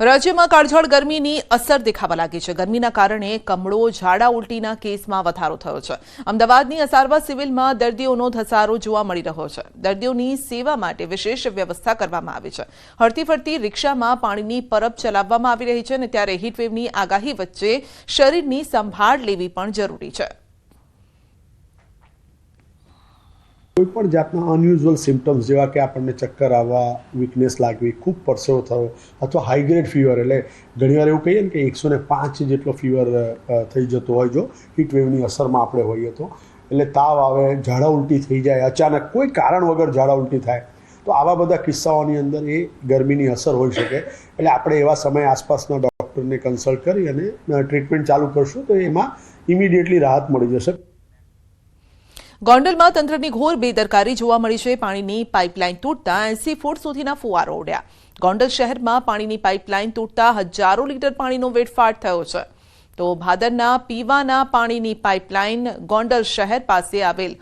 રાજ્યમાં કાળઝાળ ગરમીની અસર દેખાવા લાગી છે। ગરમીના કારણે કમળો, ઝાડા ઉલટીના કેસમાં વધારો થયો છે। અમદાવાદની અસારવા સિવિલમાં દર્દીઓનો ધસારો જોવા મળી રહ્યો છે। દર્દીઓની સેવા માટે વિશેષ વ્યવસ્થા કરવામાં આવી છે। હરતી ફરતી રિક્ષામાં પાણીની પરબ ચલાવવામાં આવી રહી છે અને ત્યારે હીટવેવની આગાહી વચ્ચે શરીરની સંભાળ લેવી પણ જરૂરી છે। कोईपण जातना अनयूजुअल सिम्टम्स जेवा कि आपने चक्कर आवा, वीकनेस लागवी, खूब परसेवो थयो अथवा हाई ग्रेड फीवर एटले घणीवार एवुं कहीए कि 105 जेटलो फीवर थई जतो होय जो हीट वेवनी असरमां आपणे होईए तो एटले ताव आवे, झाड़ा उल्टी थई जाए, अचानक कोई कारण वगर झाड़ा उल्टी थाय तो आवा बधा किस्साओनी अंदर ए गरमीनी असर होई शके। एटले आपणे एवा समय आसपासना डॉक्टरने कन्सल्ट करी अने ट्रीटमेंट चालू करशुं तो एमां इमिडिएटली राहत मळी जशे। ગોંડલમાં તંત્રની ઘોર બેદરકારી જોવા મળી છે। પાણીની પાઇપલાઇન તૂટતા 80 ફૂટ સુધીના ફુવારો ઉડ્યા। ગોંડલ શહેરમાં પાણીની પાઇપલાઇન તૂટતા હજારો લીટર પાણીનો વેડફાટ થયો છે। તો ભાદરના પીવાના પાણીની પાઇપલાઇન ગોંડલ શહેર પાસે આવેલ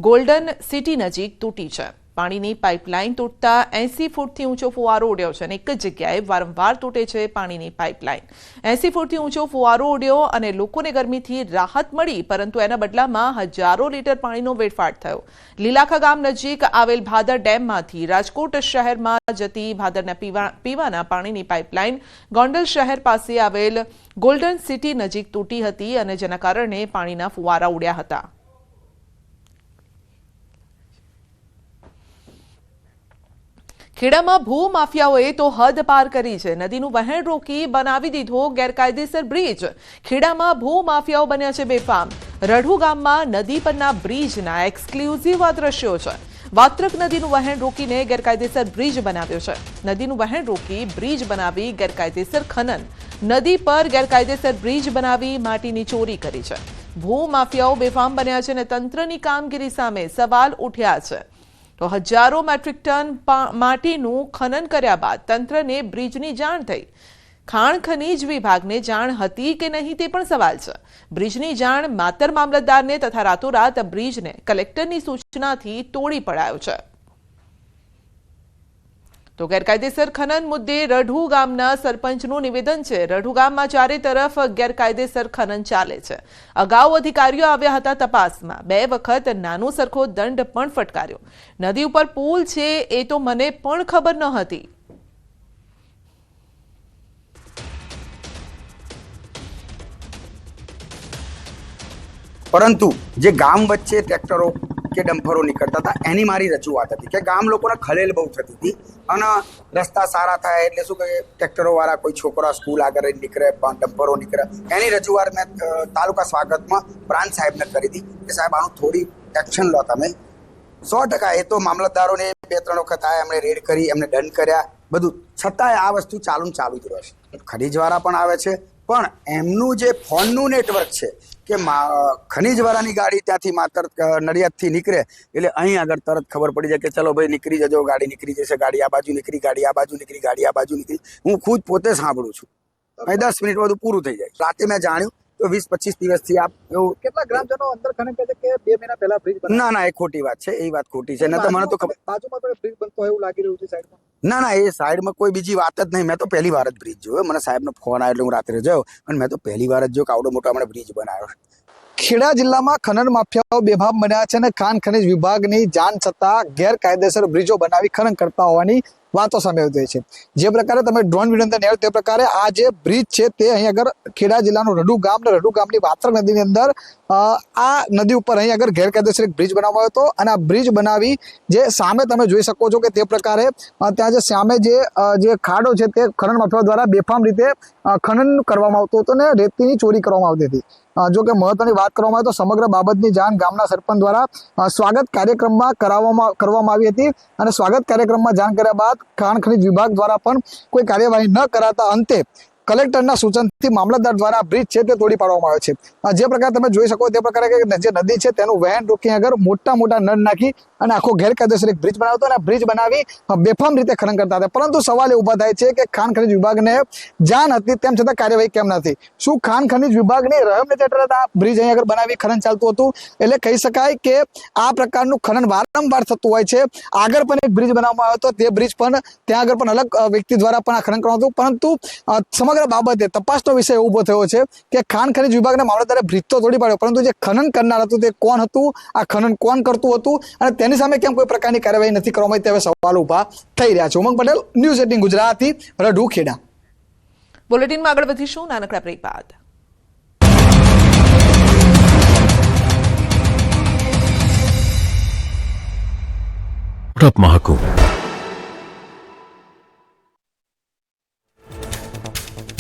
ગોલ્ડન સિટી નજીક તૂટી છે। પાણીની પાઇપલાઇન તૂટતા 80 ફૂટથી ઊંચો ફુવારો ઉડ્યો છે અને એક જ જગ્યાએ વારંવાર તૂટે છે પાણીની પાઇપલાઇન। 80 ફૂટથી ઊંચો ફુવારો ઉડ્યો અને લોકોને ગરમીથી રાહત મળી, પરંતુ એના બદલામાં હજારો લીટર પાણીનો વેડફાટ થયો। લીલાખા ગામ નજીક આવેલ ભાદર ડેમમાંથી રાજકોટ શહેરમાં જતી ભાદરના પીવાના પાણીની પાઇપલાઇન ગોંડલ શહેર પાસે આવેલ ગોલ્ડન સિટી નજીક તૂટી હતી અને જેના કારણે પાણીના ફુવારા ઉડ્યા હતા। ખેડામાં ભૂમાફિયાઓએ તો હદ પાર કરી છે। નદીનું વહેણ રોકી બનાવી દીધો ગેરકાયદેસર બ્રિજ। ખેડામાં ભૂમાફિયાઓ બન્યા છે બેફામ। રઢુ ગામમાં નદી પરના બ્રિજના એક્સક્લુઝિવ આ દ્રશ્યો છે। વાત્રક નદીનું વહેણ રોકીને ગેરકાયદેસર બ્રિજ બનાવ્યો છે। નદીનું વહેણ રોકી બ્રિજ બનાવી ગેરકાયદેસર ખનન। નદી પર ગેરકાયદેસર બ્રિજ બનાવી માટીની ચોરી કરી છે। ભૂમાફિયાઓ બેફામ બન્યા છે અને તંત્રની કામગીરી સામે સવાલ ઉઠ્યા છે। તો હજારો મેટ્રિક ટન માટીનું ખનન કર્યા બાદ તંત્રને બ્રિજની જાણ થઈ। ખાણ ખનીજ વિભાગને જાણ હતી કે નહીં તે પણ સવાલ છે। બ્રિજની જાણ માતર મામલતદારને તથા રાતોરાત બ્રિજને કલેક્ટરની સૂચનાથી તોડી પડાયો છે। તો ગેરકાયદેસર ખનન મુદ્દે રઢુ ગામના સરપંચનું નિવેદન છે। રઢુ ગામમાં ચારે તરફ ગેરકાયદેસર ખનન ચાલે છે। અગાઉ અધિકારીઓ આવ્યા હતા તપાસમાં। 2 વખત નાનો સરખો દંડ પણ ફટકાર્યો। નદી ઉપર પુલ છે એ તો મને પણ ખબર ન હતી। પરંતુ જે ગામ વચ્ચે ટ્રેક્ટરો કે ડમ્પરો નીકળતા હતા એની મારી રજૂઆત હતી કે ગામ લોકોને ખલેલ બહુ થતી હતી અને રસ્તા સારા થાય એટલે શું કહે ટ્રેક્ટરોવાળા કોઈ છોકરા સ્કૂલ આગળ નીકળે ડમ્પરો નીકળે એની રજૂઆત મેં તાલુકા સ્વાગતમાં પ્રાંત સાહેબને કરી હતી કે સાહેબ આનું થોડી એક્શન લો તમે। 100% એ તો મામલતદારોને 2-3 વખત આવ્યા, એમણે રેડ કરી, એમને દંડ કર્યા બધું, છતાંય આ વસ્તુ ચાલુ જ રહેશે। ખનીજવાળા પણ આવે છે પણ એમનું જે ફોનનું નેટવર્ક છે કે ખનીજવાળાની ગાડી ત્યાંથી માત્ર નડિયાદથી નીકળે એટલે અહીં આગળ તરત ખબર પડી જાય કે ચલો ભાઈ નીકળી જજો, ગાડી નીકળી જશે, ગાડી આ બાજુ નીકળી, ગાડી આ બાજુ નીકળી, ગાડી આ બાજુ નીકળી। હું ખુદ પોતે સાંભળું છું। અહીં 10 મિનિટ બધું પૂરું થઈ જાય। રાતે મેં જાણ્યું તો 20-25 દિવસથી આપ એવું કેટલા ગ્રામજનો અંદર ખનન કહે છે કે 2 મહિના પહેલા બ્રિજ બન્યો। ના એ ખોટી વાત છે, એ વાત ખોટી છે। ન તો મને તો ખબર બાજુમાં તો બ્રિજ બનતો હોય એવું લાગી રહ્યું છે સાઈડમાં। ના એ સાઈડમાં કોઈ બીજી વાત જ નહીં। મેં તો પહેલી વાર જ બ્રિજ જોયો। મને સાહેબનો ફોન આવ્યો એટલે હું રાત્રે જોયો અને મેં તો પહેલી વાર જ જોયો કે આવડો મોટો હમણાં બ્રિજ બનાવ્યો। ખેડા જિલ્લામાં ખનન માફિયાઓ બેફામ બન્યા છે અને ખાણ ખનીજ વિભાગની જાણ છતાં ગેરકાયદેસર બ્રિજો બનાવી ખનન કરતા હોવાની વાતો સામે આવી છે। જે પ્રકારે તમે ડ્રોન વિડીયો અંદર નિહાળ્યો તે પ્રકારે આ જે બ્રિજ છે તે અહીં આગળ ખેડા જિલ્લાનું રઢુ ગામ ને રઢુ ગામની વાત્રક નદીની અંદર આ નદી ઉપર અહીં આગળ ગેરકાયદેસર એક બ્રિજ બનાવવામાં આવ્યો હતો અને આ બ્રિજ બનાવી જે સામે તમે જોઈ શકો છો કે તે પ્રકારે ત્યાં જે સામે જે ખાડો છે તે ખનન માફિયાઓ દ્વારા બેફામ રીતે ખનન કરવામાં આવતું હતું અને રેતીની ચોરી કરવામાં આવતી હતી। જો કે મહત્વની વાત કરવામાં આવે તો સમગ્ર બાબતની જાણ ગામના સરપંચ દ્વારા સ્વાગત કાર્યક્રમમાં કરવામાં આવી હતી અને સ્વાગત કાર્યક્રમમાં જાણ કર્યા બાદ ખાણ ખનીજ વિભાગ દ્વારા પણ કોઈ કાર્યવાહી ન કરાતા અંતે કલેક્ટરના સૂચનથી મામલતદાર દ્વારા બ્રિજ છે તે તોડી પાડવામાં આવ્યો છે। જે પ્રકારે તમે જોઈ શકો તે પ્રકારે જે નદી છે તેનું વહેણ રોકી આગળ મોટા નળ નાખી અને આખો ગેરકાયદેસર એક બ્રિજ બનાવતો અને બ્રિજ બનાવી બેફામ રીતે ખનન કરતા હતા। પરંતુ સવાલ એ ઉભા થાય છે કે ખાણ ખનીજ વિભાગને જાણ હતી તેમ છતાં કાર્યવાહી કેમ નથી? શું ખાણ ખનીજ વિભાગની રહેમ નથી હેઠળ આ બ્રિજ અહીં આગળ બનાવી ખનન ચાલતું હતું? એટલે કહી શકાય કે આ પ્રકારનું ખનન વારંવાર થતું હોય છે। આગળ પણ એક બ્રિજ બનાવવામાં આવ્યો હતો, તે બ્રિજ પણ ત્યાં આગળ પણ અલગ વ્યક્તિ દ્વારા પણ આ ખનન કરવામાં હતું, પરંતુ સમગ્ર બાબતે તપાસનો વિષય ઉભો થયો છે કે ખાણ ખનીજ વિભાગના મામલતદારે બ્રિજ તો તોડી પાડ્યો, પરંતુ જે ખનન કરનાર હતું તે કોણ હતું, આ ખનન કોણ કરતું હતું અને તેની સામે કેમ કોઈ પ્રકારની કાર્યવાહી નથી કરવામાં આવી, તેવા સવાલો ઉભા થઈ રહ્યા છે। ઉમંગ પટેલ, ન્યૂઝ 18 ગુજરાતી, રઢુ, ખેડા। બુલેટિનમાં આગળ વધીશું નાનકડા બ્રેક બાદ।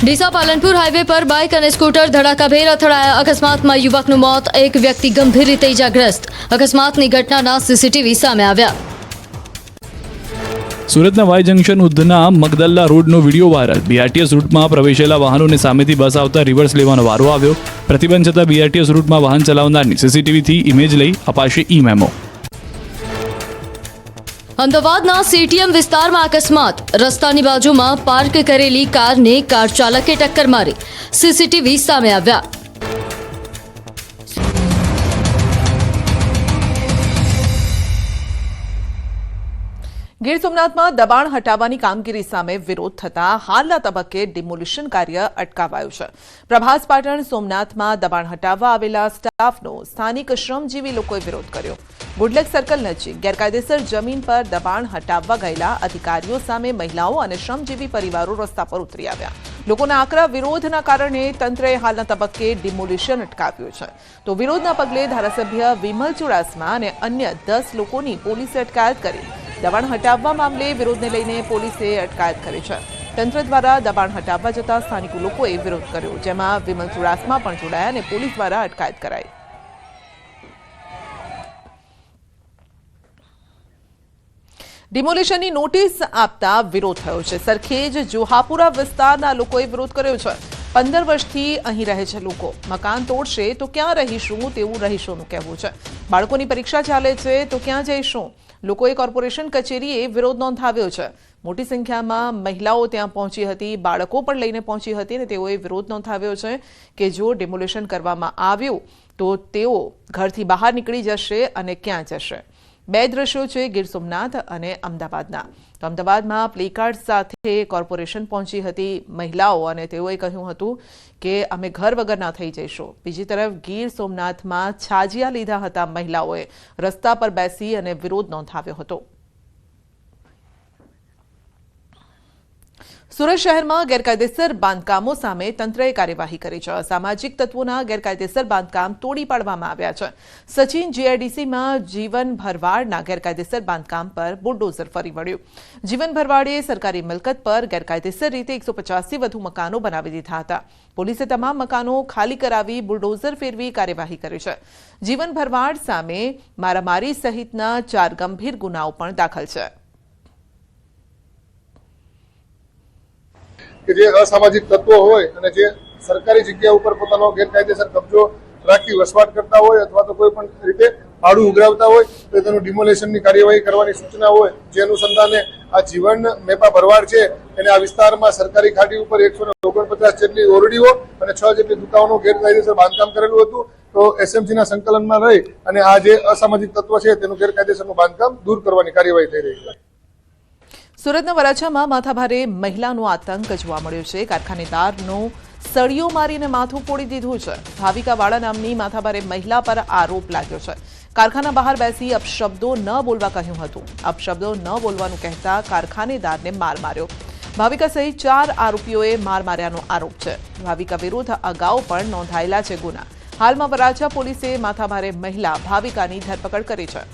ડીસા પાલનપુર હાઈવે પર બાઇક અને સ્કૂટર ધડાકાભેર અથડાયા। અકસ્માતમાં યુવકનું મોત, એક વ્યક્તિ ગંભીર રીતે ઇજાગ્રસ્ત। અકસ્માતની ઘટનાના સીસીટીવી સામે આવ્યા। સુરતના વાય જંકશન ઉધના મગદલ્લા રોડનો વિડીયો વાયરલ। બીઆરટીએસ રૂટમાં પ્રવેશેલા વાહનોને સામેથી બસ આવતા રિવર્સ લેવાનો વારો આવ્યો। પ્રતિબંધ છતાં બીઆરટીએસ રૂટમાં વાહન ચલાવનારની સીસીટીવીથી ઇમેજ લઈ અપાશે ઈ મેમો। અમદાવાદના સીટીએમ વિસ્તારમાં અકસ્માત, રસ્તાની બાજુમાં પાર્ક કરેલી કારને કાર ચાલકે ટક્કર મારી, સીસીટીવી સામે આવ્યા। ગીર સોમનાથમાં દબાણ હટાવવાની કામગીરી સામે વિરોધ થતા હાલના તબક્કે ડિમોલિશન કાર્ય અટકાવાયું છે। પ્રભાસ પાટણ સોમનાથમાં દબાણ હટાવવા આવેલા સ્ટાફનો સ્થાનિક શ્રમજીવી લોકોએ વિરોધ કર્યો। ગુડલેક સર્કલ નજીક ગેરકાયદેસર જમીન પર દબાણ હટાવવા ગયેલા અધિકારીઓ સામે મહિલાઓ અને શ્રમજીવી પરિવારો રસ્તા પર ઉતરી આવ્યા। લોકોના આકરા વિરોધના કારણે તંત્રએ હાલના તબક્કે ડિમોલિશન અટકાવ્યું છે। તો વિરોધના પગલે ધારાસભ્ય વિમલ ચુડાસમા અને અન્ય 10 લોકોની પોલીસે અટકાયત કરી। દબાણ હટાવવા મામલે વિરોધને લઈને પોલીસે અટકાયત કરી છે। તંત્ર દ્વારા દબાણ હટાવવા જતા સ્થાનિક લોકોએ વિરોધ કર્યો, જેમાં વિમલ ચુડાસમા પણ જોડાયા અને પોલીસ દ્વારા અટકાયત કરાઈ। ડિમોલિશનની નોટિસ આપતા વિરોધ થયો છે। સરખેજ જોહાપુરા વિસ્તારના લોકોએ વિરોધ કર્યો છે। 15 વર્ષથી અહીં રહે છે લોકો, મકાન તોડશે તો ક્યાં રહીશું તેવું રહીશોનું કહેવું છે। બાળકોની પરીક્ષા ચાલે છે તો ક્યાં જઈશું? લોકોએ કોર્પોરેશન કચેરીએ વિરોધ નોંધાવ્યો છે। મોટી સંખ્યામાં મહિલાઓ ત્યાં પહોંચી હતી, બાળકો પણ લઈને પહોંચી હતી અને તેઓએ વિરોધ નોંધાવ્યો છે કે જો ડિમોલિશન કરવામાં આવ્યું તો તેઓ ઘરથી બહાર નીકળી જશે અને ક્યાં જશે। બે દ્રશ્યો છે ગીર સોમનાથ અને અમદાવાદના। તો અમદાવાદમાં પ્લેકાર્ડ સાથે કોર્પોરેશન પહોંચી હતી મહિલાઓ અને તેઓએ કહ્યું હતું કે અમે ઘર વગરના થઈ જઈશું। બીજી તરફ ગીર સોમનાથમાં છાજિયા લીધા હતા મહિલાઓએ, રસ્તા પર બેસી અને વિરોધ નોંધાવ્યો હતો। સુરત શહેરમાં ગેરકાયદેસર બાંધકામો સામે તંત્રએ કાર્યવાહી કરી છે। અસામાજિક તત્વોના ગેરકાયદેસર બાંધકામ તોડી પાડવામાં આવ્યા છે। સચિન જીઆઈડીસીમાં જીવન ભરવાડના ગેરકાયદેસર બાંધકામ પર બુલડોઝર ફરી વળ્યું। જીવન ભરવાડે સરકારી મિલકત પર ગેરકાયદેસર રીતે 150થી વધુ મકાનો બનાવી દીધા હતા। પોલીસે તમામ મકાનો ખાલી કરાવી બુલડોઝર ફેરવી કાર્યવાહી કરી છે। જીવન ભરવાડ સામે મારામારી સહિતના 4 ગંભીર ગુનાઓ પણ દાખલ છે। કે જે અસામાજિક તત્વો હોય અને જે સરકારી જગ્યા ઉપર પોતાનો ગેરકાયદેસર કબજો રાખી વસવાટ કરતા હોય અથવા તો કોઈ પણ રીતે ભાડું ઉઘરાવતા હોય તો તેનું ડિમોલેશનની કાર્યવાહી કરવાની સૂચના હોય। જે અનુસંધાને આ જીવન મેપા ભરવાડ છે એને આ વિસ્તારમાં સરકારી ખાડી ઉપર 149 જેટલી ઓરડીઓ અને 6 જેટલી દુકાનો ગેરકાયદેસર બાંધકામ કરેલું હતું। તો એસએમસીના સંકલનમાં રહી અને આ જે અસામાજિક તત્વ છે તેનું ગેરકાયદેસરનું બાંધકામ દૂર કરવાની કાર્યવાહી થઈ રહી છે। સુરતના વરાછામાં માથાભારે મહિલાનો આતંક જોવા મળ્યો છે। કારખાનેદારનો સળિયો મારીને માથું ફોડી દીધું છે। ભાવિકા વાળા નામની માથાભારે મહિલા પર આરોપ લાગ્યો છે। કારખાના બહાર બેસી અપશબ્દો ન બોલવા કહ્યું હતું। અપશબ્દો ન બોલવાનું કહેતા કારખાનેદારને માર માર્યો। ભાવિકા સહિત 4 આરોપીઓએ માર માર્યાનો આરોપ છે। ભાવિકા વિરુદ્ધ અગાઉ પણ નોંધાયેલા છે ગુના। હાલમાં વરાછા પોલીસે માથાભારે મહિલા ભાવિકાની ધરપકડ કરી છે।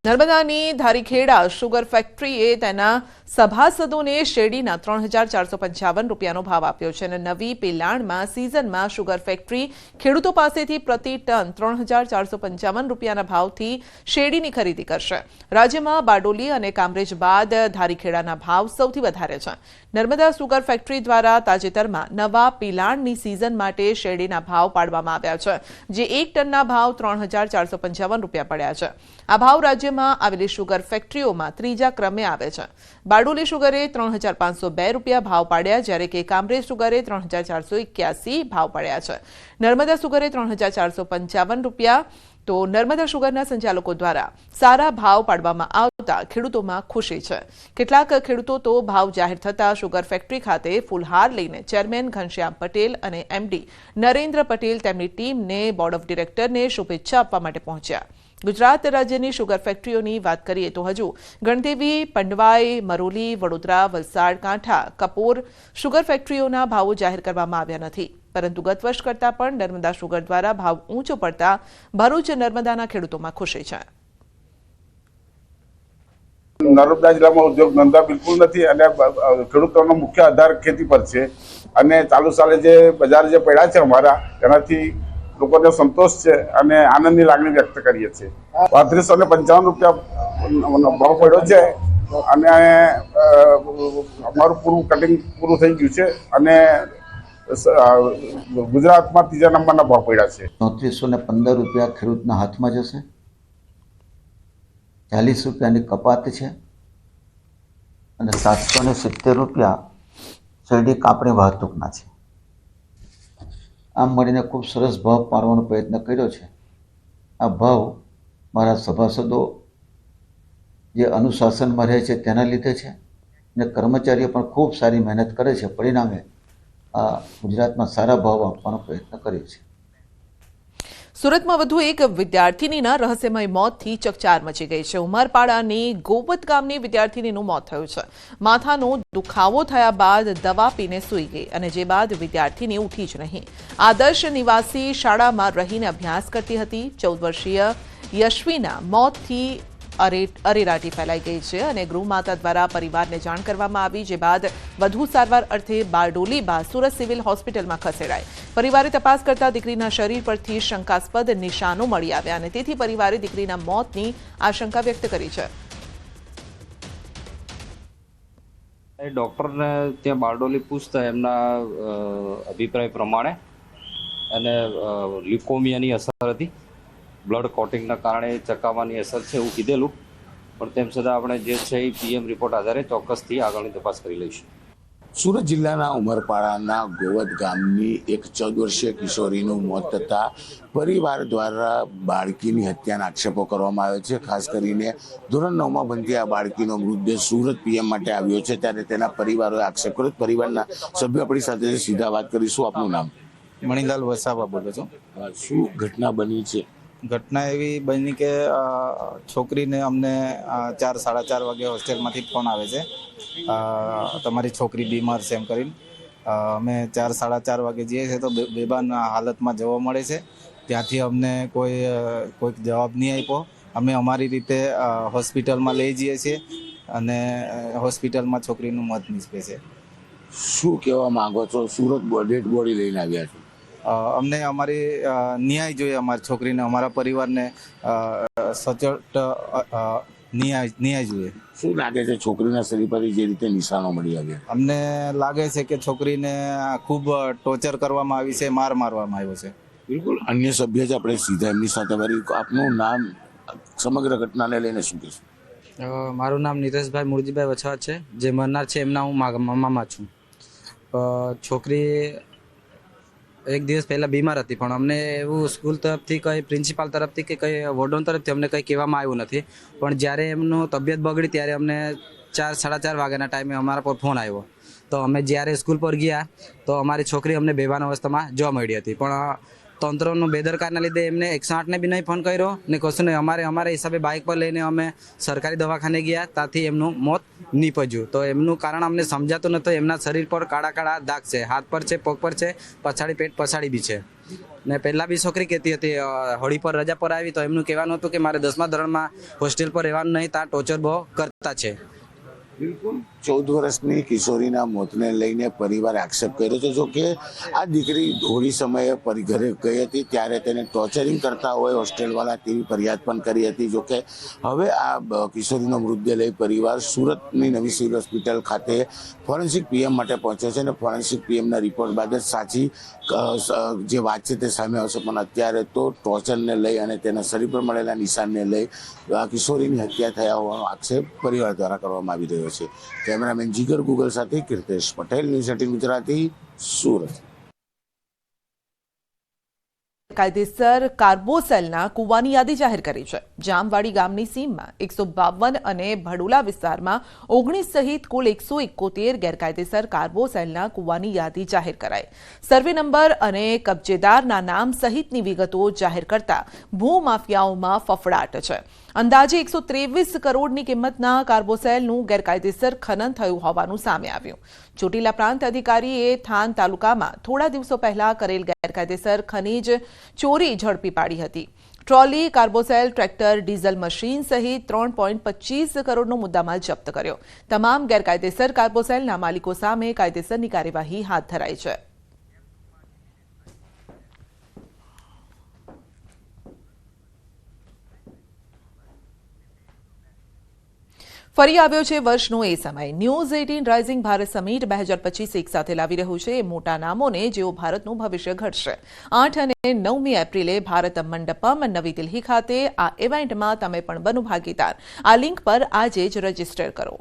નર્મદાની ધારીખેડા શુગર ફેક્ટરીએ તેના સભાસદોને શેરડીના 3,455 રૂપિયાનો ભાવ આપ્યો છે અને નવી પિલાણમાં સિઝનમાં શુગર ફેક્ટરી ખેડૂતો પાસેથી પ્રતિ ટન 3,455 રૂપિયાના ભાવથી શેરડીની ખરીદી કરશે. રાજ્યમાં બારડોલી અને કામરેજ બાદ ધારીખેડાના ભાવ સૌથી વધારે છે. નર્મદા શુગર ફેક્ટરી દ્વારા તાજેતરમાં નવા પિલાણની સિઝન માટે શેરડીના ભાવ પાડવામાં આવ્યા છે, જે એક ટનના ભાવ 3,455 રૂપિયા પડ્યા છે. આ ભાવ રાજ્યમાં આવેલી શુગર ફેક્ટરીઓમાં ત્રીજા ક્રમે આવે છે. બારડોલી શુગરે 3,502 રૂપિયા ભાવ પાડ્યા, જ્યારે કે કામરેજ શુગરે 3,481 ભાવ પડ્યા છે. નર્મદા શુગરે 3,455 રૂપિયા. તો નર્મદા શુગરના સંચાલકો દ્વારા સારા ભાવ પાડવામાં આવતા ખેડૂતોમાં ખુશી છે. કેટલાક ખેડૂતો તો ભાવ જાહેર થતાં શુગર ફેક્ટરી ખાતે ફૂલહાર લઈને ચેરમેન ઘનશ્યામ પટેલ અને એમડી નરેન્દ્ર પટેલ તેમની ટીમને બોર્ડ ઓફ ડિરેક્ટરને શુભેચ્છા આપવા માટે પહોંચ્યા. ગુજરાત રાજ્યની શુગર ફેક્ટરીઓની વાત કરીએ તો હજુ ગણદેવી, પંડવાઈ, મરોલી, વડોદરા, વલસાડ, કાંઠા, કપોર શુગર ફેક્ટરીઓના ભાવો જાહેર કરવામાં આવ્યા નથી. પરંતુ ગત વર્ષ કરતાં પણ નર્મદા શુગર દ્વારા ભાવ ઊંચો પડતા ભરૂચ નર્મદાના ખેડૂતોમાં ખુશી છે. નર્મદા જિલ્લામાં ઉદ્યોગ ધંધા બિલકુલ નથી અને ખેડૂતોનો મુખ્ય આધાર ખેતી પર છે અને ચાલુ સાલે જે બજાર જે પડ્યા છે અમારા તેનાથી લોકોને સંતોષ છે અને આનંદની લાગણી વ્યક્ત કરીએ છીએ. 3555 રૂપિયા ભાવ પડ્યો છે અને અમારું પૂરું કટિંગ પૂરું થઈ ગયું છે અને ગુજરાતમાં ત્રીજા નંબરના ભાવ પડ્યા છે. 3415 રૂપિયા ખેડૂતના હાથમાં જશે. 40 રૂપિયાની કપાત છે અને 770 રૂપિયા શેરડી કાપણી વાહતુકના છે. આમ મળીને ખૂબ સરસ ભાવ પાડવાનો પ્રયત્ન કર્યો છે. આ ભાવ મારા સભાસદો જે અનુશાસનમાં રહે છે તેના લીધે છે અને કર્મચારીઓ પણ ખૂબ સારી મહેનત કરે છે. પરિણામે આ ગુજરાતમાં સારા ભાવ આપવાનો પ્રયત્ન કર્યો છે. સુરતમાં વધુ એક વિદ્યાર્થીનીના રહસ્યમય મોતથી ચકચાર મચી ગઈ છે. ઉમરપાડાની ગોવત ગામની વિદ્યાર્થીનીનું મોત થયું છે. માથાનો દુખાવો થયા બાદ દવા પીને સૂઈ ગઈ અને જે બાદ વિદ્યાર્થીની ઉઠી જ નહીં. આદર્શ નિવાસી શાળામાં રહીને અભ્યાસ કરતી હતી. 14 વર્ષીય યશ્વીના મોતથી અરેરાટી ફેલાઈ ગઈ છે અને ગૃહમાતા દ્વારા પરિવારને જાણ કરવામાં આવી, જે બાદ વધુ સારવાર અર્થે બારડોલી બાદ સુરત સિવિલ હોસ્પિટલમાં ખસેડાઈ. પરિવારે તપાસ કરતા દીકરીના શરીર પરથી શંકાસ્પદ નિશાનો મળી આવ્યા અને તેથી પરિવારે દીકરીના મોતની આશંકા વ્યક્ત કરી છે. ડૉક્ટરને ત્યાં બારડોલી પૂછતા એમના અભિપ્રાય પ્રમાણે અને લ્યુકોમિયાની અસર હતી. બ્લડ કોટિંગના કારણે ચકાવવાની અસર છે એવું કીધેલું, પણ તેમ છતાં આપણે જે છે એ પીએમ રિપોર્ટ આધારે ચોક્કસથી આગળની તપાસ કરી લઈશું. સુરત જિલ્લાના ઉમરપાડાના ગોવત ગામની એક 14 વર્ષીય કિશોરીનું મોત થતાં પરિવાર દ્વારા બાળકીની હત્યાના આક્ષેપો કરવામાં આવ્યો છે. ખાસ કરીને ધોરણ 9માં ભણતી આ બાળકીનો મૃતદેહ સુરત પીએમ માટે આવ્યો છે, ત્યારે તેના પરિવારોએ આક્ષેપ કર્યો. પરિવારના સભ્યો આપણી સાથે સીધા વાત કરીશું. આપનું નામ? મણિલાલ વસાવા બોલો છો. શું ઘટના બની છે? ઘટના એવી બની કે છોકરીને અમને 4-4:30 વાગે હોસ્ટેલમાંથી ફોન આવે છે, તમારી છોકરી બીમાર છે એમ કરીને. અમે 4-4:30 વાગે જઈએ છીએ તો બેભાન હાલતમાં જોવા મળે છે. ત્યાંથી અમને કોઈક જવાબ નહીં આપ્યો. અમે અમારી રીતે હોસ્પિટલમાં લઈ જઈએ છીએ અને હોસ્પિટલમાં છોકરીનું મોત નીપજે છે. શું કહેવા માંગો છો? સુરત ડેડ બોડી લઈને આવ્યા છો. અમને અમારી ન્યાય જોઈએ, અમારી છોકરીને, અમારા પરિવારને સચોટ ન્યાય જોઈએ. શું લાગે છે છોકરીના શરીર પર જે રીતે નિશાનો મળી આવ્યા? અમને લાગે છે કે છોકરીને ખૂબ ટોર્ચર કરવામાં આવી છે, માર મારવામાં આવ્યો છે. બિલકુલ. અન્ય સભ્ય છે, આપણે સીધા એમની સાથે વારી. આપનું નામ, સમગ્ર ઘટનાને લઈને શું કહેશું? મારું નામ નીરજભાઈ મુરજીભાઈ વછવા છે. જે મરનાર છે એમના હું મામા છું. છોકરી એક દિવસ પહેલાં બીમાર હતી, પણ અમને એવું સ્કૂલ તરફથી કંઈ, પ્રિન્સિપાલ તરફથી કે કંઈ વોર્ડન તરફથી અમને કંઈ કહેવામાં આવ્યું નથી. પણ જ્યારે એમનું તબિયત બગડી ત્યારે અમને 4-4:30 વાગ્યાના ટાઈમે અમારા પર ફોન આવ્યો. તો અમે જ્યારે સ્કૂલ પર ગયા તો અમારી છોકરી અમને બેભાન અવસ્થામાં જોવા મળી હતી. પણ તંત્રનું બેદરકારના લીધે એમને 108ને બી નહીં ફોન કર્યો ને કશું નહીં. અમારા હિસાબે બાઇક પર લઈને અમે સરકારી દવાખાને ગયા, ત્યાંથી એમનું મોત નીપજ્યું. તો એમનું કારણ અમને સમજાતું નહોતું. એમના શરીર પર કાળા કાળા દાગ છે, હાથ પર છે, પગ પર છે, પછાડી પેટ પછાડી બી છે. ને પહેલાં બી છોકરી કહેતી હતી હોળી પર રજા પર આવી તો એમનું કહેવાનું હતું કે મારે 10મા ધોરણમાં હોસ્ટેલ પર રહેવાનું નહીં, ત્યાં ટોર્ચર બહુ કરતા છે. બિલકુલ 14 વર્ષની કિશોરીના મોતને લઈને પરિવારે આક્ષેપ કર્યો છે. જો કે આ દીકરી હોળી સમયે ઘરે ગઈ હતી ત્યારે તેને ટોર્ચરિંગ કરતા હોય હોસ્ટેલવાળા તેવી ફરિયાદ પણ કરી હતી. જો કે હવે આ કિશોરીનો મૃતદેહ લઈ પરિવાર સુરતની નવી સિવિલ હોસ્પિટલ ખાતે ફોરેન્સિક પીએમ માટે પહોંચ્યો છે અને ફોરેન્સિક પીએમના રિપોર્ટ બાદ જ સાચી જે વાત છે તે સામે આવશે. પણ અત્યારે તો ટોર્ચરને લઈ અને તેના શરીર પર મળેલા નિશાનને લઈ આ કિશોરીની હત્યા થયા હોવાનો આક્ષેપ પરિવાર દ્વારા કરવામાં આવી રહ્યો છે. કેમેરામેન જીગર ગુગલ સાથે કીર્તેશ પટેલ, ન્યૂઝ 18 ગુજરાતી, સુરત. કાયદેસર કાર્બોસેલના કુવાની યાદી જાહેર કરી છે. જામવાડી ગામની સીમમાં 152 અને ભડોલા વિસ્તારમાં 19 સહિત કુલ 171 ગેરકાયદેસર કાર્બોસેલના કુવાની યાદી જાહેર કરાઈ. સર્વે નંબર અને કબજેદારના નામ સહિતની વિગતો જાહેર કરતા ભૂમાફિયાઓમાં ફફડાટ છે. અંદાજે 123 કરોડની કિંમતના કાર્બોસેલનું ગેરકાયદેસર ખનન થયું હોવાનું સામે આવ્યું. ચોટીલા પ્રાંત અધિકારીએ થાન તાલુકામાં થોડા દિવસો પહેલા કરેલ ગેરકાયદેસર ખનીજ ચોરી ઝડપી પાડી હતી. ટ્રોલી, કાર્બોસેલ, ટ્રેક્ટર, ડીઝલ મશીન સહિત 3.25 કરોડનો મુદ્દામાલ જપ્ત કર્યો. તમામ ગેરકાયદેસર કાર્બોસેલના માલિકો સામે કાયદેસરની કાર્યવાહી હાથ ધરાઈ છે. ફરી આવ્યો છે વર્ષનો એ સમય. ન્યૂઝ 18 રાઇઝિંગ ભારત સમિટ 2025 એક સાથે લાવી રહ્યું છે એ મોટા નામોને જેઓ ભારતનું ભવિષ્ય ઘડશે. 8 અને 9મી એપ્રિલે ભારત મંડપમ નવી દિલ્હી ખાતે આ ઇવેન્ટમાં તમે પણ બનો ભાગીદાર. આ લિંક પર આજે જ રજીસ્ટર કરો.